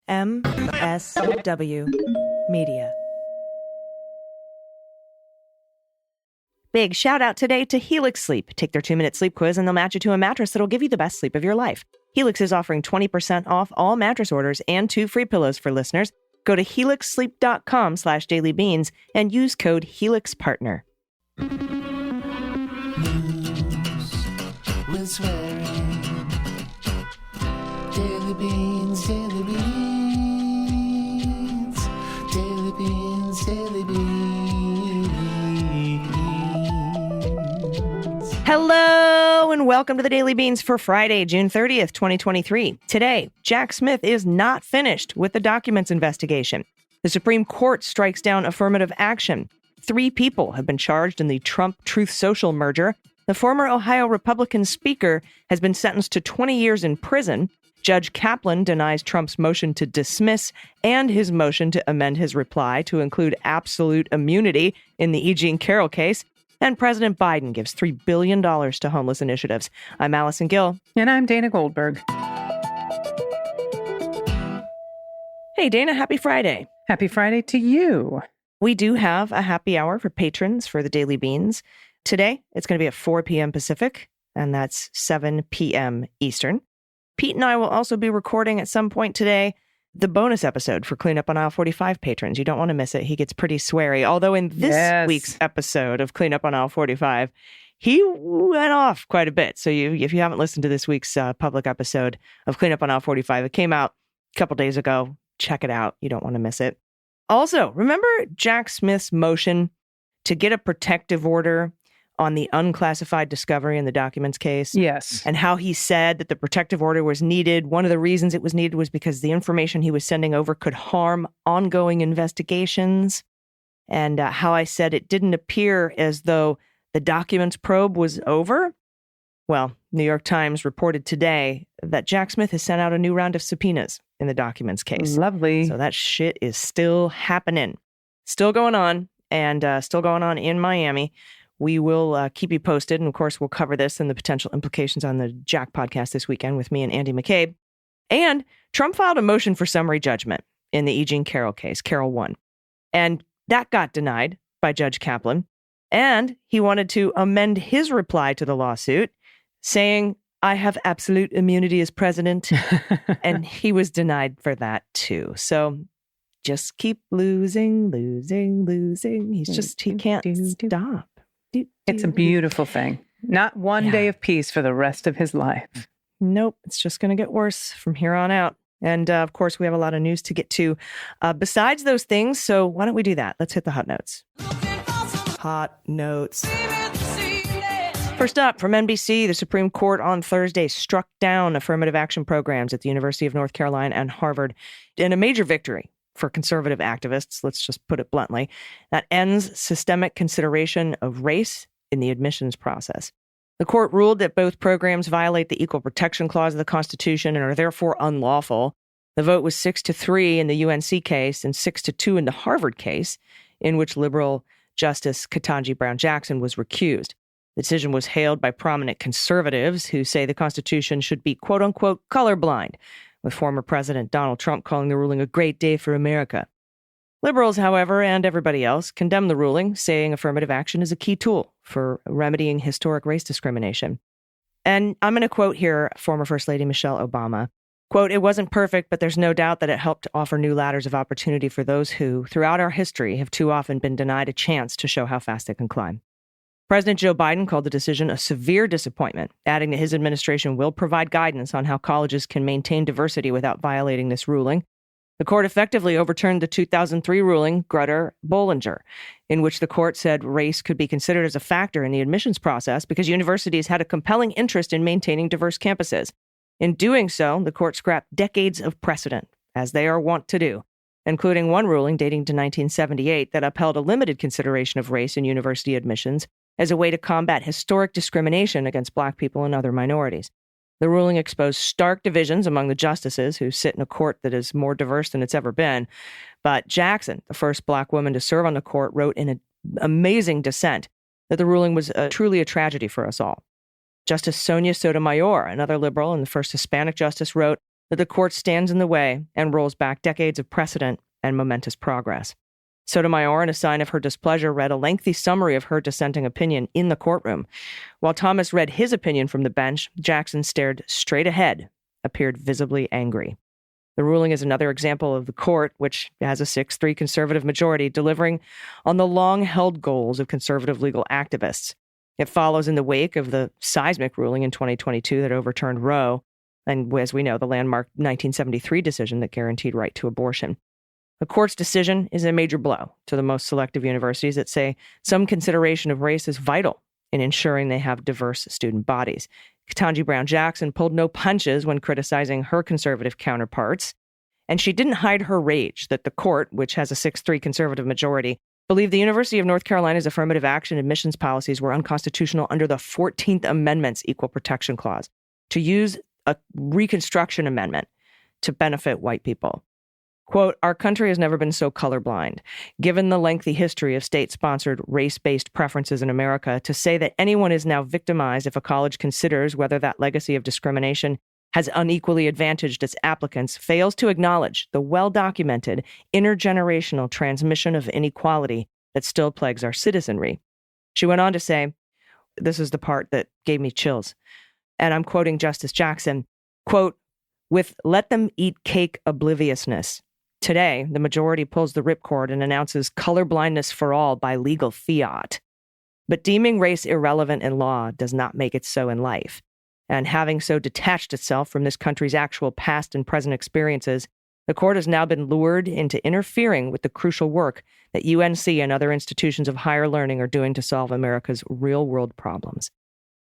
MSW Media. Big shout out today to Helix Sleep. Take their 2-minute sleep quiz and they'll match you to a mattress that'll give you the best sleep of your life. Helix is offering 20% off all mattress orders and 2 free pillows for listeners. Go to helixsleep.com/dailybeans and use code HelixPartner. News with swearing. Daily beans, daily beans. Daily beans, daily beans. Hello and welcome to the Daily Beans for Friday, June 30th, 2023. Today, Jack Smith is not finished with the documents investigation. The Supreme Court strikes down affirmative action. 3 people have been charged in the Trump-Truth Social merger. The former Ohio Republican speaker has been sentenced to 20 years in prison. Judge Kaplan denies Trump's motion to dismiss and his motion to amend his reply to include absolute immunity in the E. Carroll case. And President Biden gives $3 billion to homeless initiatives. I'm Allison Gill. And I'm Dana Goldberg. Hey, Dana, happy Friday. Happy Friday to you. We do have a happy hour for patrons for the Daily Beans. Today, it's going to be at 4 p.m. Pacific, and that's 7 p.m. Eastern. Pete and I will also be recording at some point today the bonus episode for Cleanup on Aisle 45 patrons. You don't want to miss it. He gets pretty sweary. Although in this week's episode of Cleanup on Aisle 45, he went off quite a bit. So if you haven't listened to this week's public episode of Cleanup on Aisle 45, it came out a couple days ago. Check it out. You don't want to miss it. Also, remember Jack Smith's motion to get a protective order on the unclassified discovery in the documents case? Yes. And how he said that the protective order was needed. One of the reasons it was needed was because the information he was sending over could harm ongoing investigations. And how I said it didn't appear as though the documents probe was over. Well, New York Times reported today that Jack Smith has sent out a new round of subpoenas in the documents case. Lovely. So that shit is still happening. Still going on, and still going on in Miami. We will keep you posted, and of course, we'll cover this and the potential implications on the Jack podcast this weekend with me and Andy McCabe. And Trump filed a motion for summary judgment in the E. Carroll case, Carroll 1. And that got denied by Judge Kaplan. And he wanted to amend his reply to the lawsuit, saying, I have absolute immunity as president. And he was denied for that, too. So just keep losing. He can't stop. It's a beautiful thing. Not one day of peace for the rest of his life. Nope. It's just going to get worse from here on out. And of course, we have a lot of news to get to besides those things. So why don't we do that? Let's hit the hot notes. Hot notes. First up, from NBC, the Supreme Court on Thursday struck down affirmative action programs at the University of North Carolina and Harvard in a major victory for conservative activists, let's just put it bluntly, that ends systemic consideration of race in the admissions process. The court ruled that both programs violate the Equal Protection Clause of the Constitution and are therefore unlawful. The vote was 6-3 in the UNC case and 6-2 in the Harvard case, in which liberal Justice Ketanji Brown Jackson was recused. The decision was hailed by prominent conservatives who say the Constitution should be, quote unquote, colorblind, with former President Donald Trump calling the ruling a great day for America. Liberals, however, and everybody else condemn the ruling, saying affirmative action is a key tool for remedying historic race discrimination. And I'm going to quote here former First Lady Michelle Obama. Quote, it wasn't perfect, but there's no doubt that it helped to offer new ladders of opportunity for those who, throughout our history, have too often been denied a chance to show how fast they can climb. President Joe Biden called the decision a severe disappointment, adding that his administration will provide guidance on how colleges can maintain diversity without violating this ruling. The court effectively overturned the 2003 ruling, Grutter-Bollinger, in which the court said race could be considered as a factor in the admissions process because universities had a compelling interest in maintaining diverse campuses. In doing so, the court scrapped decades of precedent, as they are wont to do, including one ruling dating to 1978 that upheld a limited consideration of race in university admissions as a way to combat historic discrimination against Black people and other minorities. The ruling exposed stark divisions among the justices who sit in a court that is more diverse than it's ever been. But Jackson, the first Black woman to serve on the court, wrote in an amazing dissent that the ruling was truly a tragedy for us all. Justice Sonia Sotomayor, another liberal and the first Hispanic justice, wrote, that the court stands in the way and rolls back decades of precedent and momentous progress. Sotomayor, in a sign of her displeasure, read a lengthy summary of her dissenting opinion in the courtroom. While Thomas read his opinion from the bench, Jackson stared straight ahead, appeared visibly angry. The ruling is another example of the court, which has a 6-3 conservative majority, delivering on the long-held goals of conservative legal activists. It follows in the wake of the seismic ruling in 2022 that overturned Roe, and as we know, the landmark 1973 decision that guaranteed right to abortion. The court's decision is a major blow to the most selective universities that say some consideration of race is vital in ensuring they have diverse student bodies. Ketanji Brown Jackson pulled no punches when criticizing her conservative counterparts, and she didn't hide her rage that the court, which has a 6-3 conservative majority, believed the University of North Carolina's affirmative action admissions policies were unconstitutional under the 14th Amendment's Equal Protection Clause, to use a Reconstruction Amendment to benefit white people. Quote, "Our country has never been so colorblind. Given the lengthy history of state-sponsored race-based preferences in America, to say that anyone is now victimized if a college considers whether that legacy of discrimination has unequally advantaged its applicants fails to acknowledge the well-documented intergenerational transmission of inequality that still plagues our citizenry." She went on to say, this is the part that gave me chills, and I'm quoting Justice Jackson, quote, "With let them eat cake obliviousness. Today, the majority pulls the ripcord and announces colorblindness for all by legal fiat. But deeming race irrelevant in law does not make it so in life. And having so detached itself from this country's actual past and present experiences, the court has now been lured into interfering with the crucial work that UNC and other institutions of higher learning are doing to solve America's real-world problems."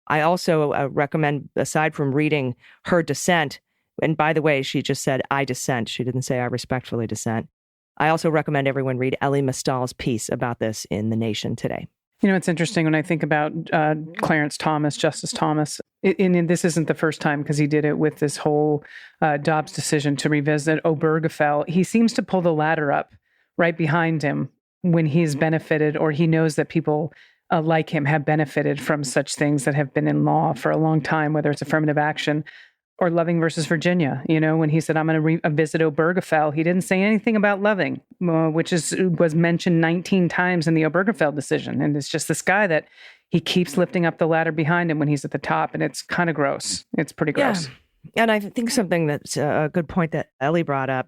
I also recommend, aside from reading her dissent, and by the way, she just said, "I dissent." She didn't say, "I respectfully dissent." I also recommend everyone read Elie Mystal's piece about this in The Nation today. You know, it's interesting when I think about Clarence Thomas, Justice Thomas, and this isn't the first time because he did it with this whole Dobbs decision to revisit Obergefell. He seems to pull the ladder up right behind him when he's benefited, or he knows that people like him have benefited from such things that have been in law for a long time, whether it's affirmative action or Loving versus Virginia. You know, when he said, "I'm going to visit Obergefell," he didn't say anything about Loving, which was mentioned 19 times in the Obergefell decision. And it's just this guy that he keeps lifting up the ladder behind him when he's at the top. And it's kind of gross. It's pretty gross. Yeah. And I think something that's a good point that Ellie brought up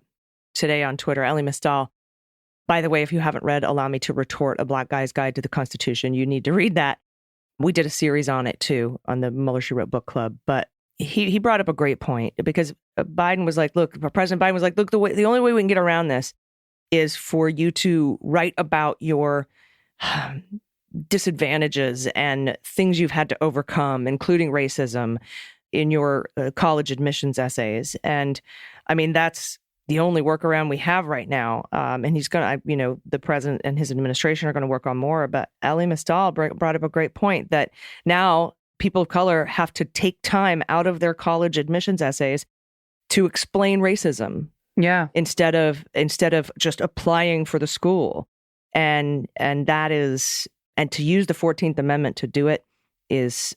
today on Twitter, Elie Mystal. By the way, if you haven't read Allow Me to Retort, A Black Guy's Guide to the Constitution, you need to read that. We did a series on it too, on the Mueller, She Wrote book club. But he brought up a great point, because Biden was like, look, President Biden was like, look, the only way we can get around this is for you to write about your disadvantages and things you've had to overcome, including racism, in your college admissions essays. And I mean, that's the only workaround we have right now. And he's going to, the president and his administration are going to work on more. But Elie Mystal brought up a great point that now people of color have to take time out of their college admissions essays to explain racism. Yeah. Instead of just applying for the school. And that is, and to use the 14th Amendment to do it is,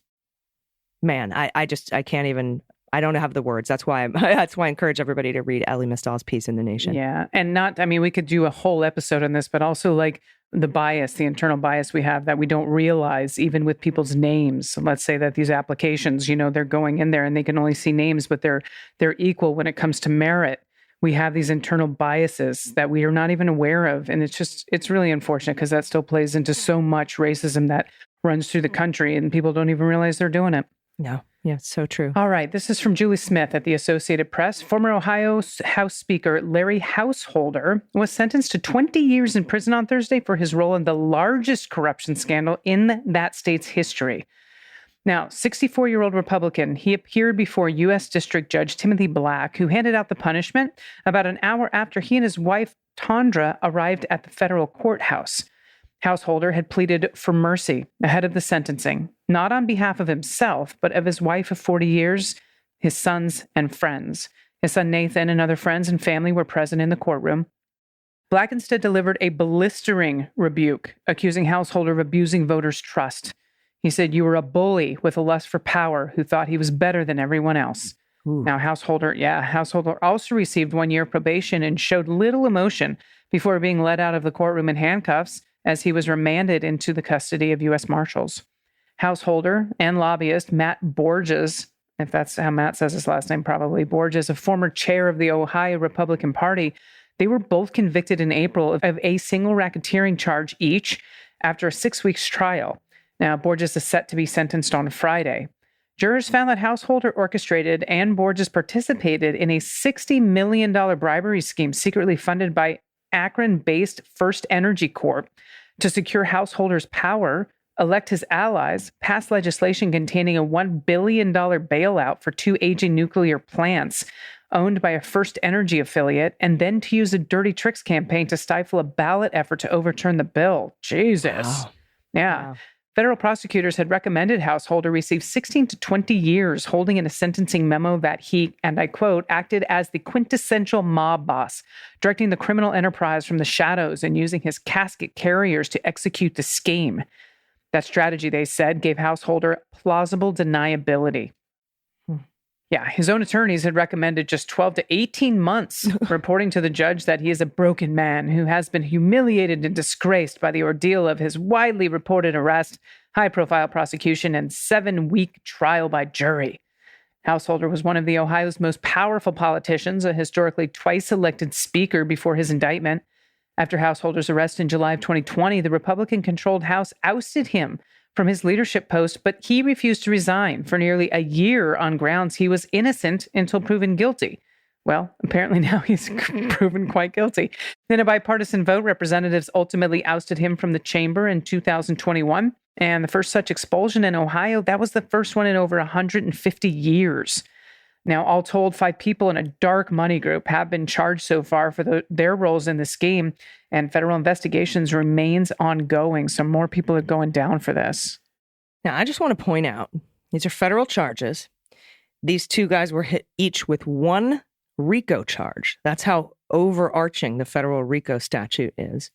man, I can't even, I don't have the words. That's why I encourage everybody to read Elie Mystal's piece in The Nation. Yeah. And we could do a whole episode on this, but also like the bias, the internal bias we have that we don't realize even with people's names. So let's say that these applications, they're going in there and they can only see names, but they're equal when it comes to merit. We have these internal biases that we are not even aware of. And it's really unfortunate because that still plays into so much racism that runs through the country and people don't even realize they're doing it. No. Yeah, it's so true. All right. This is from Julie Smith at the Associated Press. Former Ohio House Speaker Larry Householder was sentenced to 20 years in prison on Thursday for his role in the largest corruption scandal in that state's history. Now, 64-year-old Republican, he appeared before U.S. District Judge Timothy Black, who handed out the punishment about an hour after he and his wife, Tondra, arrived at the federal courthouse. Householder had pleaded for mercy ahead of the sentencing, not on behalf of himself, but of his wife of 40 years, his sons, and friends. His son Nathan and other friends and family were present in the courtroom. Black instead delivered a blistering rebuke, accusing Householder of abusing voters' trust. He said, "You were a bully with a lust for power who thought he was better than everyone else. Ooh. Now, Householder also received 1 year probation and showed little emotion before being led out of the courtroom in handcuffs as he was remanded into the custody of U.S. Marshals. Householder and lobbyist Matt Borges, if that's how Matt says his last name, probably Borges, a former chair of the Ohio Republican Party, they were both convicted in April of a single racketeering charge each after a 6 weeks trial. Now, Borges is set to be sentenced on Friday. Jurors found that Householder orchestrated and Borges participated in a $60 million bribery scheme secretly funded by Akron-based First Energy Corp to secure Householder's power, elect his allies, pass legislation containing a $1 billion bailout for 2 aging nuclear plants owned by a First Energy affiliate, and then to use a dirty tricks campaign to stifle a ballot effort to overturn the bill. Jesus. Wow. Yeah. Wow. Federal prosecutors had recommended Householder receive 16 to 20 years, holding in a sentencing memo that he, and I quote, acted as the quintessential mob boss, directing the criminal enterprise from the shadows and using his casket carriers to execute the scheme. That strategy, they said, gave Householder plausible deniability. Yeah, his own attorneys had recommended just 12 to 18 months, reporting to the judge that he is a broken man who has been humiliated and disgraced by the ordeal of his widely reported arrest, high-profile prosecution, and 7-week trial by jury. Householder was one of the Ohio's most powerful politicians, a historically twice elected speaker before his indictment. After Householder's arrest in July of 2020, the Republican-controlled House ousted him from his leadership post, but he refused to resign for nearly a year on grounds he was innocent until proven guilty. Well, apparently now he's proven quite guilty. In a bipartisan vote, representatives ultimately ousted him from the chamber in 2021. And the first such expulsion in Ohio, that was the first one in over 150 years. Now, all told, 5 people in a dark money group have been charged so far for their roles in the scheme, and federal investigations remains ongoing. So more people are going down for this. Now, I just want to point out, these are federal charges. These 2 guys were hit each with 1 RICO charge. That's how overarching the federal RICO statute is.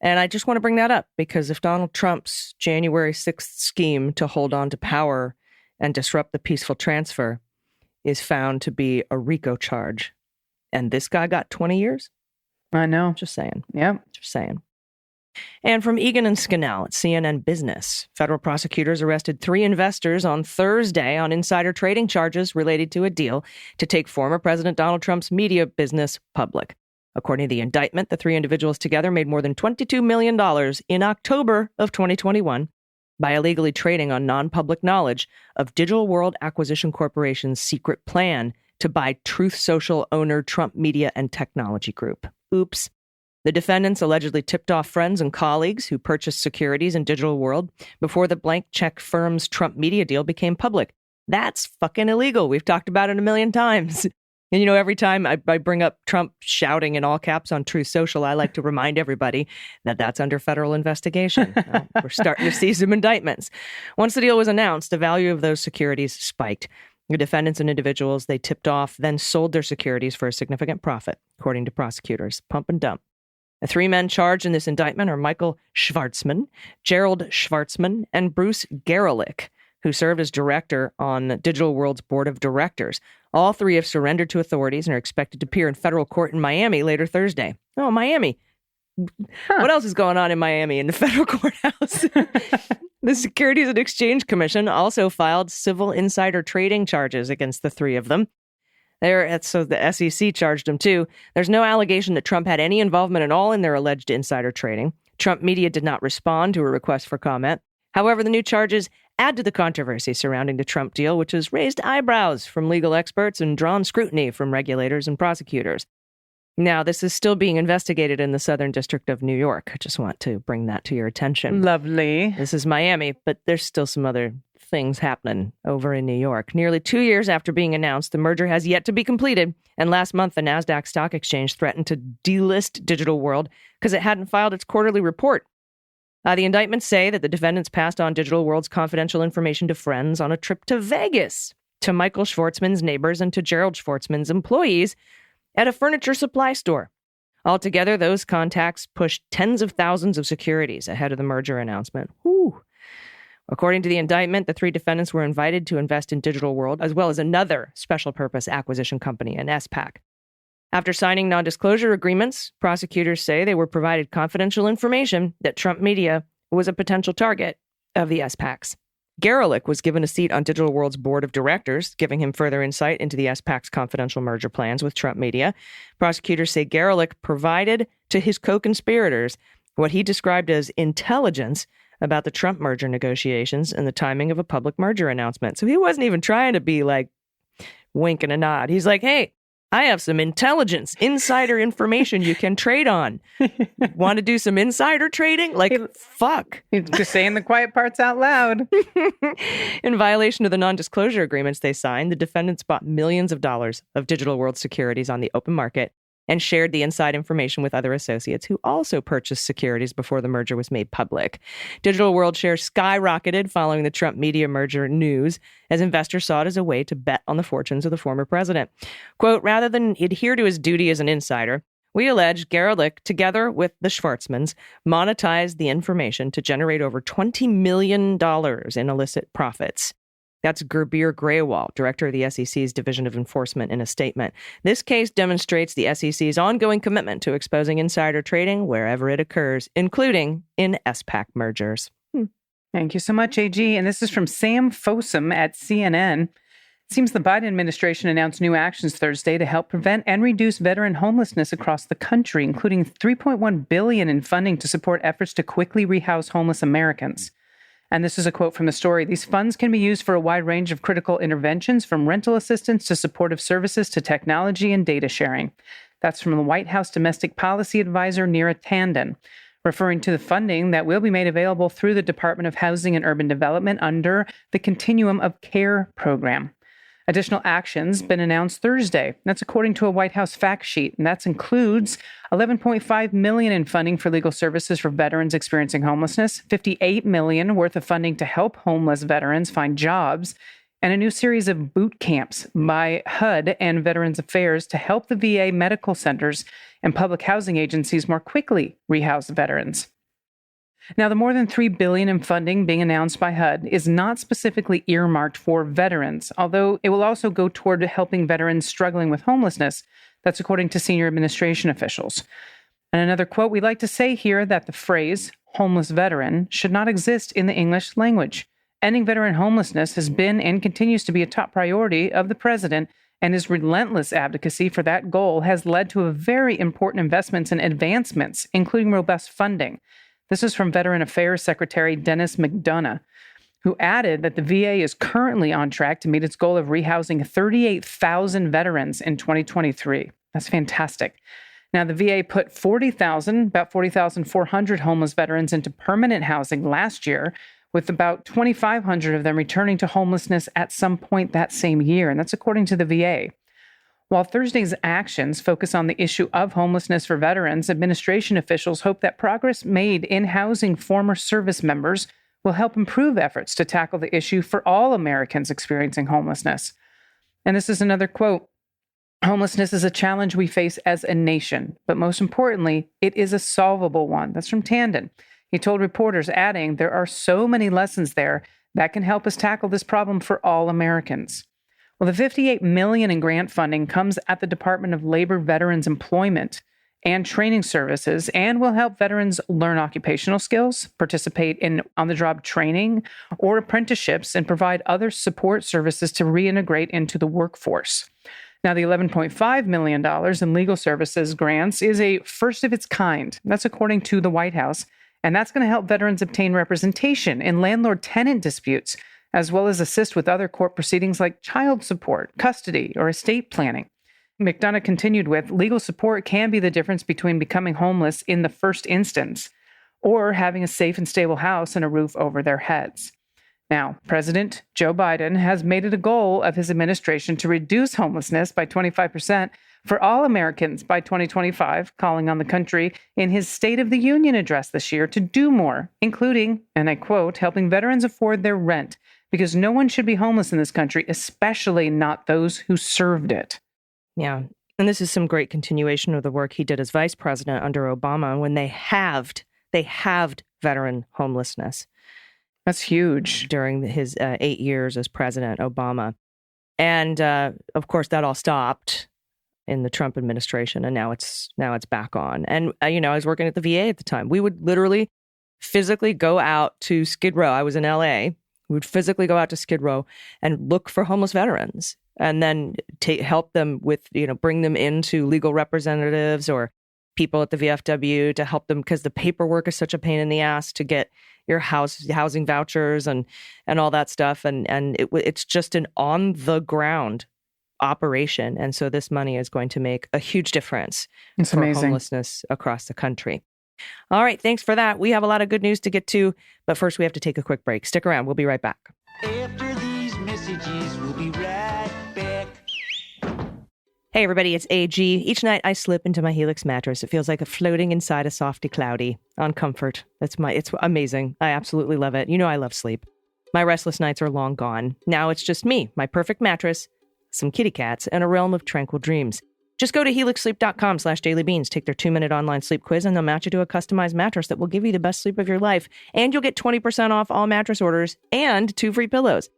And I just want to bring that up because if Donald Trump's January 6th scheme to hold on to power and disrupt the peaceful transfer is found to be a RICO charge, and this guy got 20 years? I know. Just saying. Yeah. Just saying. And from Egan and Scannell at CNN Business, federal prosecutors arrested 3 investors on Thursday on insider trading charges related to a deal to take former President Donald Trump's media business public. According to the indictment, the 3 individuals together made more than $22 million in October of 2021 by illegally trading on non-public knowledge of Digital World Acquisition Corporation's secret plan to buy Truth Social owner Trump Media and Technology Group. Oops. The defendants allegedly tipped off friends and colleagues who purchased securities in Digital World before the blank check firm's Trump Media deal became public. That's fucking illegal. We've talked about it a million times. And, you know, every time I bring up Trump shouting in all caps on Truth Social, I like to remind everybody that that's under federal investigation. We're starting to see some indictments. Once the deal was announced, the value of those securities spiked. The defendants and individuals they tipped off then sold their securities for a significant profit, according to prosecutors. Pump and dump. The 3 men charged in this indictment are Michael Schwartzman, Gerald Schwartzman, and Bruce Gerlich, who served as director on Digital World's board of directors. All 3 have surrendered to authorities and are expected to appear in federal court in Miami later Thursday. Oh, Miami. What else is going on in Miami in the federal courthouse? The Securities and Exchange Commission also filed civil insider trading charges against the 3 of them. So the SEC charged them too. There's no allegation that Trump had any involvement at all in their alleged insider trading. Trump Media did not respond to a request for comment. However, the new charges add to the controversy surrounding the Trump deal, which has raised eyebrows from legal experts and drawn scrutiny from regulators and prosecutors. Now, this is still being investigated in the Southern District of New York. I just want to bring that to your attention. Lovely. This is Miami, but there's still some other things happening over in New York. Nearly 2 years after being announced, the merger has yet to be completed. And last month, the NASDAQ stock exchange threatened to delist Digital World because it hadn't filed its quarterly report. The indictments say that the defendants passed on Digital World's confidential information to friends on a trip to Vegas, to Michael Schwartzman's neighbors, and to Gerald Schwartzman's employees at a furniture supply store. Altogether, those contacts pushed tens of thousands of securities ahead of the merger announcement. Whew. According to the indictment, the 3 defendants were invited to invest in Digital World, as well as another special purpose acquisition company, an SPAC. After signing non-disclosure agreements, prosecutors say they were provided confidential information that Trump Media was a potential target of the SPACs. Garelick was given a seat on Digital World's board of directors, giving him further insight into the SPAC's confidential merger plans with Trump Media. Prosecutors say Garelick provided to his co-conspirators what he described as intelligence about the Trump merger negotiations and the timing of a public merger announcement. So he wasn't even trying to be like wink and a nod. He's like, hey, I have some intelligence, insider information you can trade on. Want to do some insider trading? Like, fuck. He's just saying the quiet parts out loud. In violation of the non-disclosure agreements they signed, the defendants bought millions of dollars of Digital World securities on the open market and shared the inside information with other associates who also purchased securities before the merger was made public. Digital World shares skyrocketed following the Trump Media merger news as investors saw it as a way to bet on the fortunes of the former president. Quote, rather than adhere to his duty as an insider, we allege Garelick, together with the Schwartzmans, monetized the information to generate over $20 million in illicit profits. That's Gurbir Grewal, director of the SEC's Division of Enforcement, in a statement. This case demonstrates the SEC's ongoing commitment to exposing insider trading wherever it occurs, including in SPAC mergers. Thank you so much, AG. And this is from Sam Fossum at CNN. It seems the Biden administration announced new actions Thursday to help prevent and reduce veteran homelessness across the country, including $3.1 billion in funding to support efforts to quickly rehouse homeless Americans. And this is a quote from the story. These funds can be used for a wide range of critical interventions, from rental assistance to supportive services to technology and data sharing. That's from the White House Domestic Policy Advisor, Neera Tanden, referring to the funding that will be made available through the Department of Housing and Urban Development under the Continuum of Care program. Additional actions been announced Thursday. That's according to a White House fact sheet, and that includes $11.5 million in funding for legal services for veterans experiencing homelessness, $58 million worth of funding to help homeless veterans find jobs, and a new series of boot camps by HUD and Veterans Affairs to help the VA medical centers and public housing agencies more quickly rehouse veterans. Now, the more than $3 billion in funding being announced by HUD is not specifically earmarked for veterans, although it will also go toward helping veterans struggling with homelessness. That's according to senior administration officials. And another quote, we like to say here that the phrase homeless veteran should not exist in the English language. Ending veteran homelessness has been and continues to be a top priority of the president, and his relentless advocacy for that goal has led to a very important investments and advancements, including robust funding. This is from Veteran Affairs Secretary Dennis McDonough, who added that the VA is currently on track to meet its goal of rehousing 38,000 veterans in 2023. That's fantastic. Now, the VA put about 40,400 homeless veterans into permanent housing last year, with about 2,500 of them returning to homelessness at some point that same year, and that's according to the VA. While Thursday's actions focus on the issue of homelessness for veterans, administration officials hope that progress made in housing former service members will help improve efforts to tackle the issue for all Americans experiencing homelessness. And this is another quote. Homelessness is a challenge we face as a nation, but most importantly, it is a solvable one. That's from Tanden. He told reporters, adding, there are so many lessons there that can help us tackle this problem for all Americans. Well, the $58 million in grant funding comes at the Department of Labor Veterans Employment and Training Services and will help veterans learn occupational skills, participate in on-the-job training or apprenticeships, and provide other support services to reintegrate into the workforce. Now, the $11.5 million in legal services grants is a first of its kind. That's according to the White House, and that's going to help veterans obtain representation in landlord-tenant disputes, as well as assist with other court proceedings like child support, custody, or estate planning. McDonough continued with, legal support can be the difference between becoming homeless in the first instance or having a safe and stable house and a roof over their heads. Now, President Joe Biden has made it a goal of his administration to reduce homelessness by 25% for all Americans by 2025, calling on the country in his State of the Union address this year to do more, including, and I quote, helping veterans afford their rent, because no one should be homeless in this country, especially not those who served it. Yeah. And this is some great continuation of the work he did as vice president under Obama when they halved veteran homelessness. That's huge. during his 8 years as president, Obama. And of course, that all stopped in the Trump administration, and now it's back on. And I was working at the VA at the time. We would literally physically go out to Skid Row. I was in LA. We would physically go out to Skid Row and look for homeless veterans, and then help them with, bring them into legal representatives or people at the VFW to help them, because the paperwork is such a pain in the ass to get your housing vouchers and all that stuff. And it's just an on the ground operation. And so this money is going to make a huge difference It's for amazing. homelessness across the country. All right. Thanks for that. We have a lot of good news to get to, but first we have to take a quick break. Stick around. We'll be right back. After these messages, we'll be right back. Hey everybody, it's AG. Each night I slip into my Helix mattress. It feels like a floating inside a softy cloudy on comfort. It's amazing. I absolutely love it. I love sleep. My restless nights are long gone. Now it's just me, my perfect mattress, some kitty cats, and a realm of tranquil dreams. Just go to helixsleep.com/dailybeans, take their 2-minute online sleep quiz, and they'll match you to a customized mattress that will give you the best sleep of your life. And you'll get 20% off all mattress orders and 2 free pillows.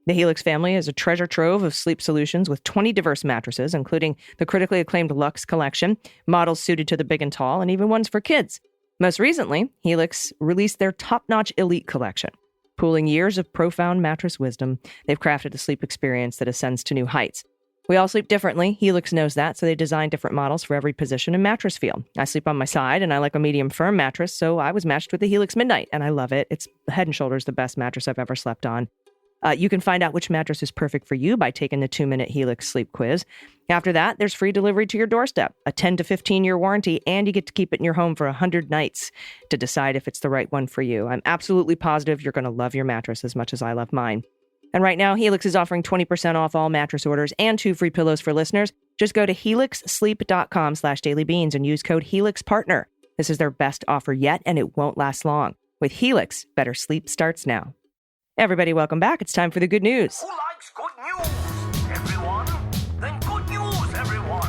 The Helix family is a treasure trove of sleep solutions with 20 diverse mattresses, including the critically acclaimed Luxe collection, models suited to the big and tall, and even ones for kids. Most recently, Helix released their top-notch Elite collection. Pooling years of profound mattress wisdom, they've crafted a sleep experience that ascends to new heights. We all sleep differently. Helix knows that, so they designed different models for every position and mattress feel. I sleep on my side, and I like a medium firm mattress, so I was matched with the Helix Midnight, and I love it. It's head and shoulders the best mattress I've ever slept on. You can find out which mattress is perfect for you by taking the 2-minute Helix sleep quiz. After that, there's free delivery to your doorstep, a 10 to 15-year warranty, and you get to keep it in your home for 100 nights to decide if it's the right one for you. I'm absolutely positive you're going to love your mattress as much as I love mine. And right now, Helix is offering 20% off all mattress orders and 2 free pillows for listeners. Just go to helixsleep.com/dailybeans and use code HelixPartner. This is their best offer yet, and it won't last long. With Helix, better sleep starts now. Everybody, welcome back. It's time for the good news. Who likes good news? Everyone? Then good news, everyone!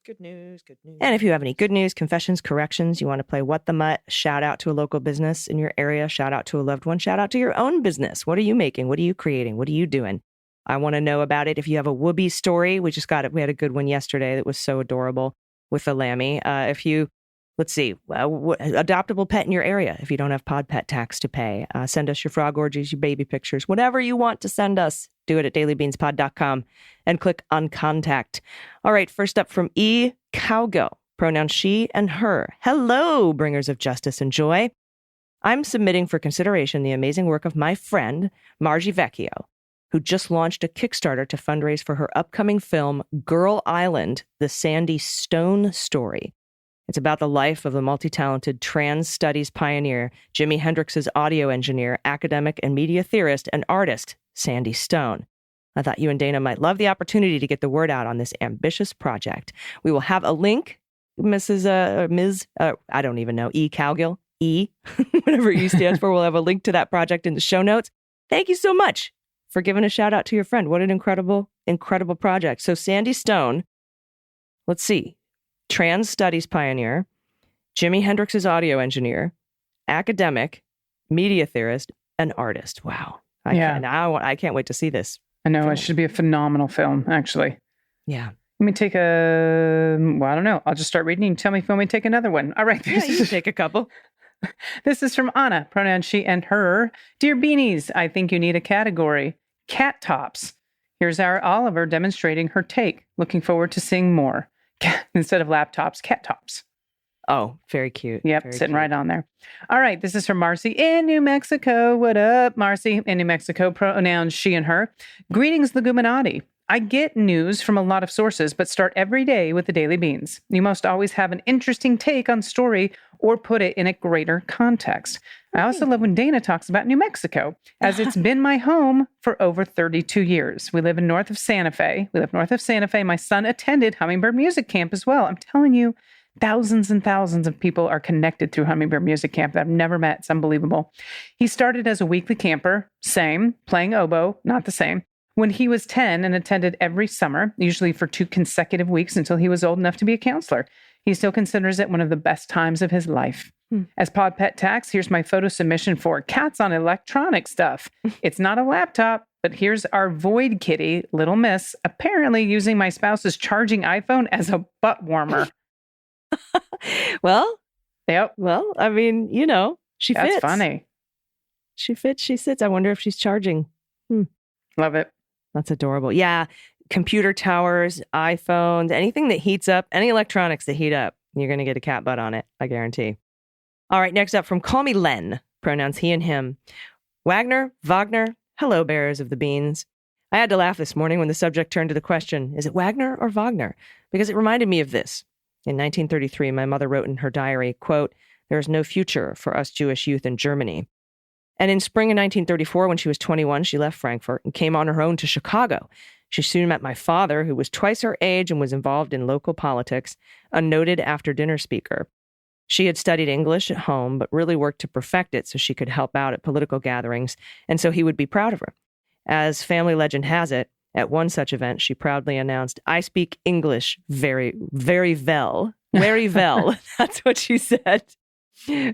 Good news, good news. And if you have any good news, confessions, corrections, you want to play What the Mutt, shout out to a local business in your area, shout out to a loved one, shout out to your own business. What are you making? What are you creating? What are you doing? I want to know about it. If you have a Whoopee story, we had a good one yesterday that was so adorable with the Lammy. Adoptable pet in your area. If you don't have pod pet tax to pay, send us your frog orgies, your baby pictures, whatever you want to send us. Do it at dailybeanspod.com and click on contact. All right, first up from E. Cowgill, pronouns she and her. Hello, bringers of justice and joy. I'm submitting for consideration the amazing work of my friend, Margie Vecchio, who just launched a Kickstarter to fundraise for her upcoming film, Girl Island, the Sandy Stone Story. It's about the life of the multi-talented trans studies pioneer, Jimi Hendrix's audio engineer, academic and media theorist, and artist, Sandy Stone. I thought you and Dana might love the opportunity to get the word out on this ambitious project. We will have a link, Ms. I don't even know, E. Cowgill, E, whatever E stands for. We'll have a link to that project in the show notes. Thank you so much for giving a shout out to your friend. What an incredible, incredible project. So Sandy Stone, let's see, trans studies pioneer, Jimi Hendrix's audio engineer, academic, media theorist, and artist. Wow. I can't wait to see this. I know. It should be a phenomenal film, actually. Yeah. Let me take I don't know. I'll just start reading and tell me if you want me to take another one. All right. Yeah, you can take a couple. This is from Anna, pronouns she and her. Dear Beanies, I think you need a category. Cat tops. Here's our Oliver demonstrating her take. Looking forward to seeing more. Instead of laptops, cat tops. Oh, very cute. Yep, very sitting cute. right on there. All right, this is from Marcy in New Mexico. What up, Marcy? In New Mexico, pronouns she and her. Greetings, Leguminati. I get news from a lot of sources, but start every day with the Daily Beans. You must always have an interesting take on story or put it in a greater context. I also love when Dana talks about New Mexico, as it's been my home for over 32 years. We live north of Santa Fe. My son attended Hummingbird Music Camp as well. I'm telling you, Thousands and thousands of people are connected through Hummingbird Music Camp that I've never met. It's unbelievable. He started as a weekly camper, same, playing oboe, not the same, when he was 10 and attended every summer, usually for 2 consecutive weeks until he was old enough to be a counselor. He still considers it one of the best times of his life. As Pod Pet Tax, here's my photo submission for Cats on Electronic Stuff. It's not a laptop, but here's our void kitty, Little Miss, apparently using my spouse's charging iPhone as a butt warmer. Well, Yep. well, I mean, she That's fits. funny. She fits, she sits. I wonder if she's charging. Love it. That's adorable. Yeah. Computer towers, iPhones, anything that heats up, any electronics that heat up, you're going to get a cat butt on it, I guarantee. All right, next up from Call Me Len, pronouns he and him. Wagner, hello, bearers of the beans. I had to laugh this morning when the subject turned to the question, is it Wagner or Wagner? Because it reminded me of this. In 1933, my mother wrote in her diary, quote, there is no future for us Jewish youth in Germany. And in spring of 1934, when she was 21, she left Frankfurt and came on her own to Chicago. She soon met my father, who was twice her age and was involved in local politics, a noted after-dinner speaker. She had studied English at home, but really worked to perfect it so she could help out at political gatherings, and so he would be proud of her. As family legend has it, at one such event, she proudly announced, I speak English very, very well. Very well. That's what she said.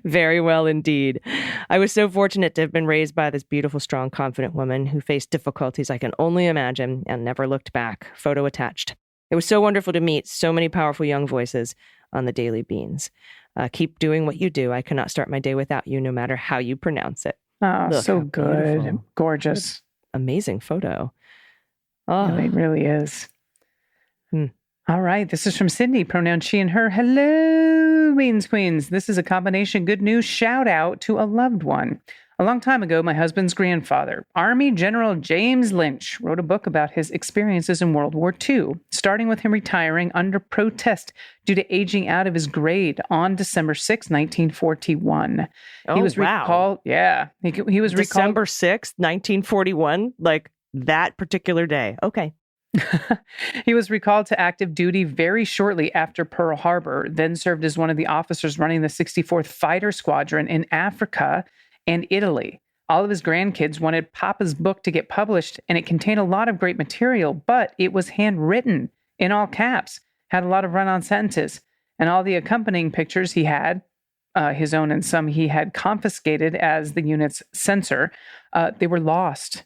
Very well indeed. I was so fortunate to have been raised by this beautiful, strong, confident woman who faced difficulties I can only imagine and never looked back. Photo attached. It was so wonderful to meet so many powerful young voices on the Daily Beans. Keep doing what you do. I cannot start my day without you, no matter how you pronounce it. Oh, Look, so how good. beautiful. Gorgeous. Amazing photo. Oh, It really is. All right. This is from Sydney, pronoun she and her. Hello, Beans Queens. This is a combination good news shout out to a loved one. A long time ago, my husband's grandfather, Army General James Lynch, wrote a book about his experiences in World War II, starting with him retiring under protest due to aging out of his grade on December 6, 1941. Oh, He was wow. recalled. Yeah. He was recalled. December 6th, 1941, like that particular day. Okay. He was recalled to active duty very shortly after Pearl Harbor, then served as one of the officers running the 64th Fighter Squadron in Africa and Italy. All of his grandkids wanted Papa's book to get published, and it contained a lot of great material, but it was handwritten in all caps, had a lot of run-on sentences, and all the accompanying pictures he had, his own and some he had confiscated as the unit's censor, they were lost.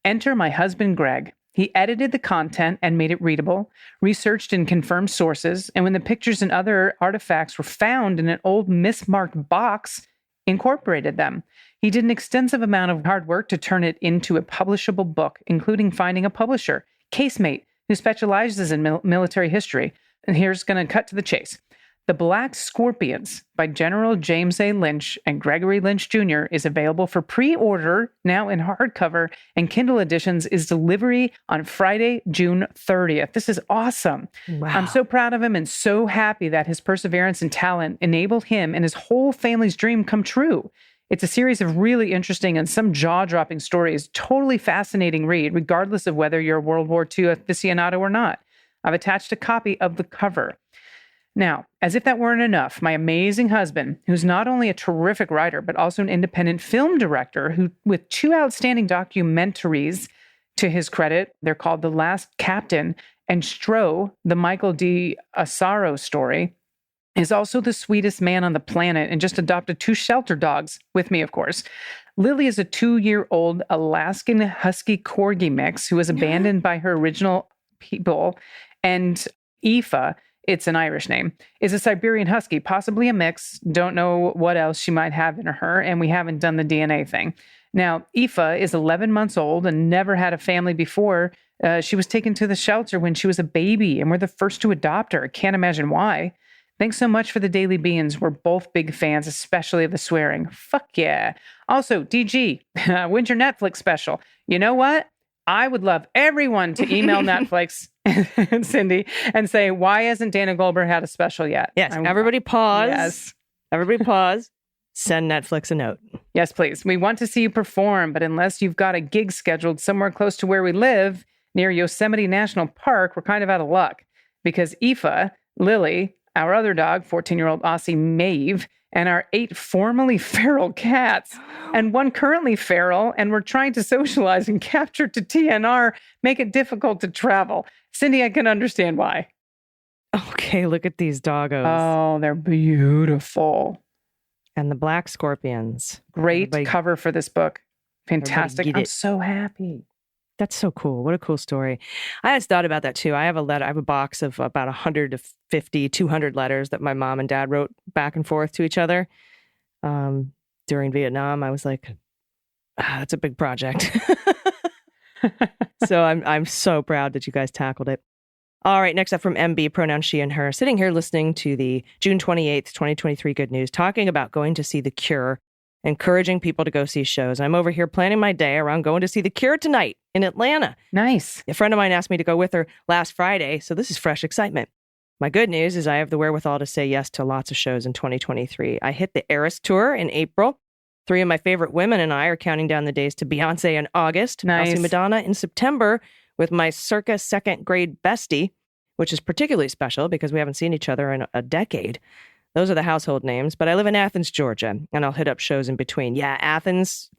Enter my husband, Greg. He edited the content and made it readable, researched and confirmed sources, and when the pictures and other artifacts were found in an old mismarked box, incorporated them. He did an extensive amount of hard work to turn it into a publishable book, including finding a publisher, Casemate, who specializes in military history. And here's going to cut to the chase. The Black Scorpions by General James A. Lynch and Gregory Lynch Jr. is available for pre-order now in hardcover, and Kindle editions is delivery on Friday, June 30th. This is awesome. Wow. I'm so proud of him and so happy that his perseverance and talent enabled him and his whole family's dream come true. It's a series of really interesting and some jaw-dropping stories. Totally fascinating read, regardless of whether you're a World War II aficionado or not. I've attached a copy of the cover. Now, as if that weren't enough, my amazing husband, who's not only a terrific writer, but also an independent film director who, with 2 outstanding documentaries to his credit, they're called The Last Captain and Stroh, the Michael D. Asaro story, is also the sweetest man on the planet and just adopted 2 shelter dogs, with me, of course. Lily is a 2-year-old Alaskan Husky Corgi mix who was abandoned by her original people, and Aoife, it's an Irish name, is a Siberian Husky, possibly a mix. Don't know what else she might have in her, and we haven't done the DNA thing. Now, Aoife is 11 months old and never had a family before. She was taken to the shelter when she was a baby, and we're the first to adopt her. Can't imagine why. Thanks so much for the Daily Beans. We're both big fans, especially of the swearing. Fuck yeah. Also, DG, when's your Netflix special? You know what? I would love everyone to email Netflix and Cindy and say, why hasn't Dana Goldberg had a special yet? Yes, everybody pause. Yes. Everybody pause. Send Netflix a note. Yes, please. We want to see you perform, but unless you've got a gig scheduled somewhere close to where we live, near Yosemite National Park, we're kind of out of luck. Because Aoife, Lily, our other dog, 14-year-old Aussie Maeve, and our 8 formerly feral cats, and 1 currently feral, and we're trying to socialize and capture to TNR, make it difficult to travel. Cindy, I can understand why. Okay, look at these doggos. Oh, they're beautiful. And the black scorpions. Great Everybody- cover for this book. Fantastic. get I'm it. so happy. That's so cool. What a cool story. I just thought about that too. I have a box of about 150, 200 letters that my mom and dad wrote back and forth to each other during Vietnam. I was like, that's a big project. So I'm so proud that you guys tackled it. All right, next up from MB, pronoun she and her, sitting here listening to the June 28th, 2023 Good News, talking about going to see The Cure, encouraging people to go see shows. I'm over here planning my day around going to see The Cure tonight in Atlanta. Nice. A friend of mine asked me to go with her last Friday, so this is fresh excitement. My good news is I have the wherewithal to say yes to lots of shows in 2023. I hit the Eras Tour in April. 3 of my favorite women and I are counting down the days to Beyonce in August. Nice. I'll see Madonna in September with my circa second grade bestie, which is particularly special because we haven't seen each other in a decade. Those are the household names, but I live in Athens, Georgia, and I'll hit up shows in between. Yeah, Athens,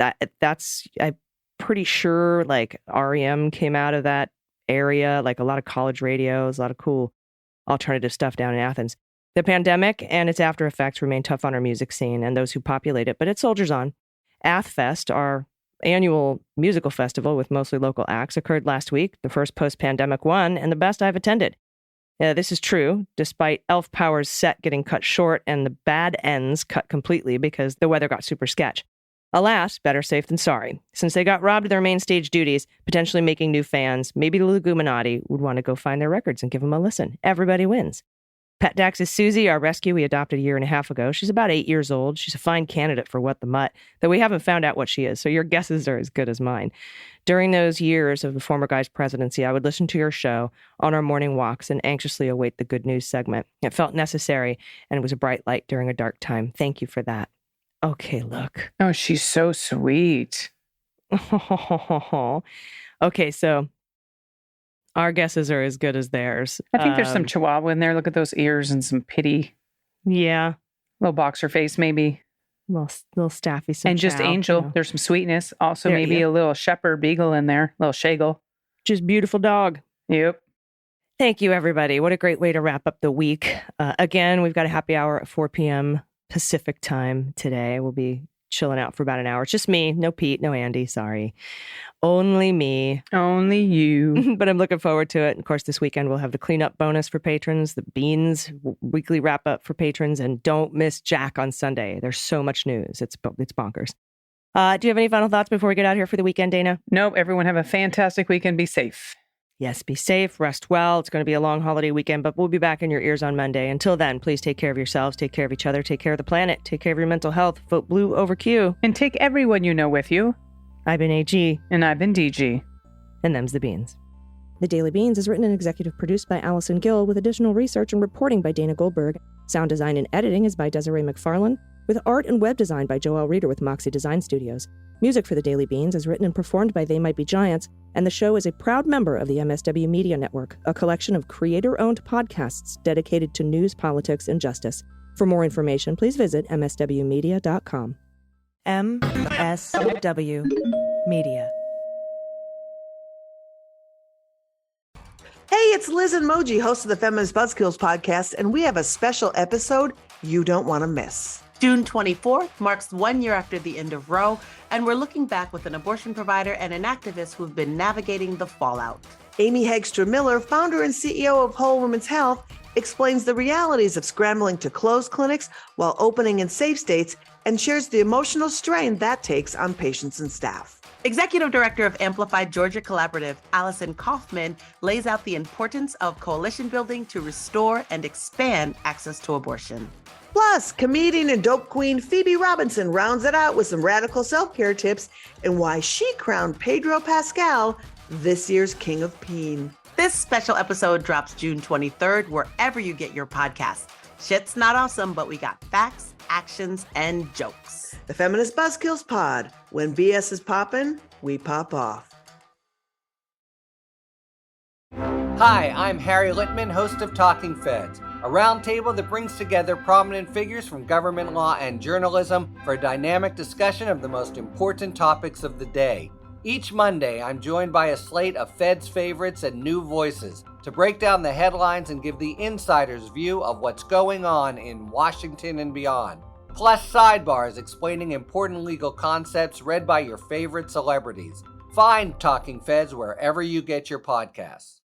that's, I'm pretty sure, like, REM came out of that area, like a lot of college radios, a lot of cool alternative stuff down in Athens. The pandemic and its after effects remain tough on our music scene and those who populate it, but it soldiers on. AthFest, our annual musical festival with mostly local acts, occurred last week, the first post-pandemic one, and the best I've attended. This is true, despite Elf Power's set getting cut short and the bad ends cut completely because the weather got super sketch. Alas, better safe than sorry. Since they got robbed of their main stage duties, potentially making new fans, maybe the Leguminati would want to go find their records and give them a listen. Everybody wins. Pet Dax is Susie, our rescue we adopted a year and a half ago. She's about 8 years old. She's a fine candidate for What the Mutt, though we haven't found out what she is, so your guesses are as good as mine. During those years of the former guy's presidency, I would listen to your show on our morning walks and anxiously await the good news segment. It felt necessary, and it was a bright light during a dark time. Thank you for that. Okay, look. Oh, she's so sweet. Okay, so our guesses are as good as theirs. I think there's some chihuahua in there. Look at those ears and some pity. Yeah. Little boxer face, maybe. Little staffy. Some and just chow, angel. you know. There's some sweetness. Also, There, maybe yeah. a little shepherd beagle in there. Little shaggle. Just beautiful dog. Yep. Thank you, everybody. What a great way to wrap up the week. Again, we've got a happy hour at 4 p.m. Pacific time today. We'll be chilling out for about an hour. It's just me. No Pete, no Andy. Sorry. Only me. Only you. But I'm looking forward to it. And of course, this weekend we'll have the cleanup bonus for patrons, the Beans weekly wrap up for patrons, and don't miss Jack on Sunday. There's so much news. It's bonkers. Do you have any final thoughts before we get out here for the weekend, Dana? Nope. Everyone have a fantastic weekend. Be safe. Yes, be safe, rest well. It's going to be a long holiday weekend, but we'll be back in your ears on Monday. Until then, please take care of yourselves, take care of each other, take care of the planet, take care of your mental health. Vote blue over Q. And take everyone you know with you. I've been AG. And I've been DG. And them's the Beans. The Daily Beans is written and executive produced by Allison Gill with additional research and reporting by Dana Goldberg. Sound design and editing is by Desiree McFarlane, with art and web design by Joelle Reeder with Moxie Design Studios. Music for The Daily Beans is written and performed by They Might Be Giants, and the show is a proud member of the MSW Media Network, a collection of creator-owned podcasts dedicated to news, politics, and justice. For more information, please visit mswmedia.com. MSW Media. Hey, it's Liz and Moji, host of the Feminist Buzzkills podcast, and we have a special episode you don't want to miss. June 24th marks 1 year after the end of Roe, and we're looking back with an abortion provider and an activist who've been navigating the fallout. Amy Hagstrom Miller, founder and CEO of Whole Women's Health, explains the realities of scrambling to close clinics while opening in safe states and shares the emotional strain that takes on patients and staff. Executive Director of Amplified Georgia Collaborative, Allison Kaufman, lays out the importance of coalition building to restore and expand access to abortion. Plus, comedian and dope queen Phoebe Robinson rounds it out with some radical self-care tips and why she crowned Pedro Pascal this year's King of Peen. This special episode drops June 23rd, wherever you get your podcasts. Shit's not awesome, but we got facts, actions, and jokes. The Feminist Buzzkills Pod. When BS is poppin', we pop off. Hi, I'm Harry Littman, host of Talking Feds. a roundtable that brings together prominent figures from government law and journalism for a dynamic discussion of the most important topics of the day. Each Monday, I'm joined by a slate of Fed's favorites and new voices to break down the headlines and give the insider's view of what's going on in Washington and beyond. Plus sidebars explaining important legal concepts read by your favorite celebrities. Find Talking Feds wherever you get your podcasts.